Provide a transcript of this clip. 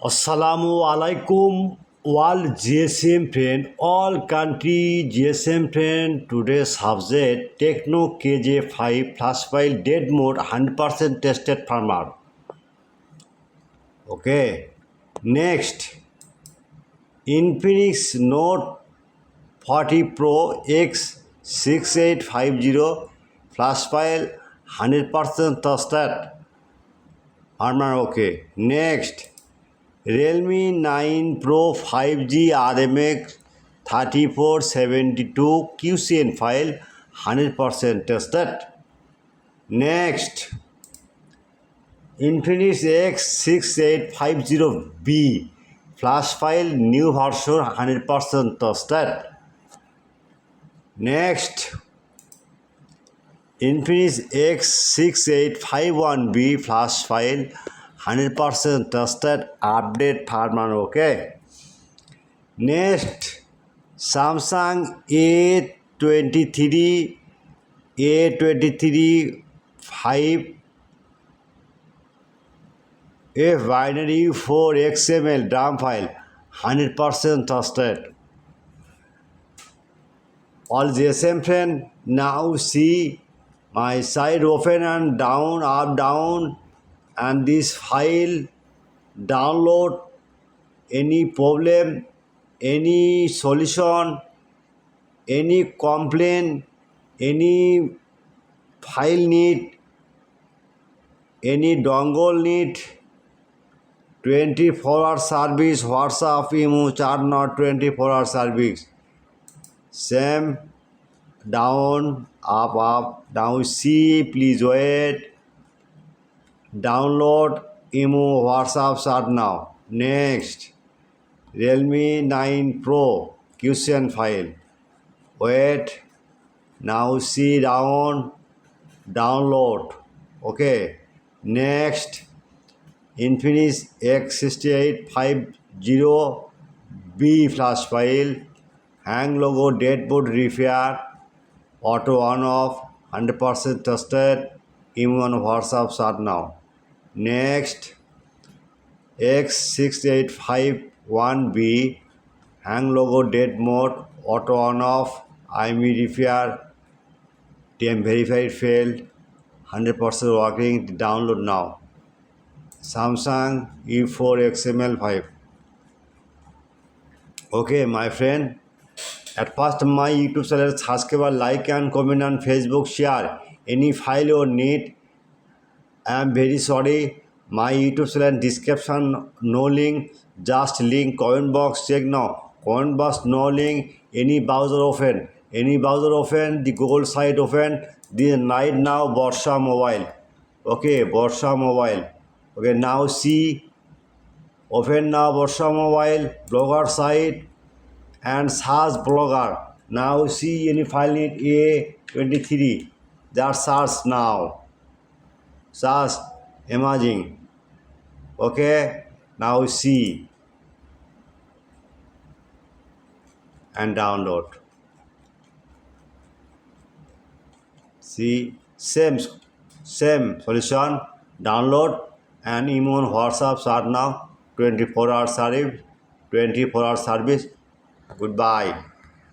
Assalamu alaikum, all GSM friend, all country GSM friend. Today's subject Techno KJ5 flash file dead mode 100% tested firmware. Okay. Next, Infinix Note 40 Pro X6850 flash file 100% tested firmware. Okay. Next, Realme 9 Pro 5G RMX 3472 QCN file 100% tested. Next, Infinix X6850B flash file new version 100% tested. Next, Infinix X6851B flash file 100% tested update firmware. Okay. Next, Samsung A23 5 F binary 4 XML DRAM file 100% tested. All GSM friend, now see my side open and down, up, down, and this file download. Any problem, any solution, any complaint, any file need, any dongle need, 24-hour service, WhatsApp, email, chat, not 24-hour service. Same, down, up, down, see, please wait, download, email, WhatsApp, chat now. Next, Realme 9 Pro QCN file. Wait, now see down, download. Okay. Next, Infinix X6850B flash file, hang logo, deadboard repair, auto on off, 100% tested, email on WhatsApp start now. Next, X6851B, hang logo, dead mode, auto on off, IME repair, TM verified failed, 100% working, download now. Samsung E4 XML5. Okay, my friend. At first, my YouTube channel, subscribe, like and comment on Facebook, share. Any file you need, I am very sorry. My YouTube channel description, no link, just link, comment box, check now. Comment box, no link, any browser open. Any browser open, the Google site open, the night now, Borsha mobile. Okay, Borsha mobile. Okay, now see, open now Borsha mobile, blogger site and search blogger. Now see any file need A23. That search now. Search emerging. Okay, now see and download. See, same solution. Download and email WhatsApp start now. 24-hour service. 24-hour service. Goodbye.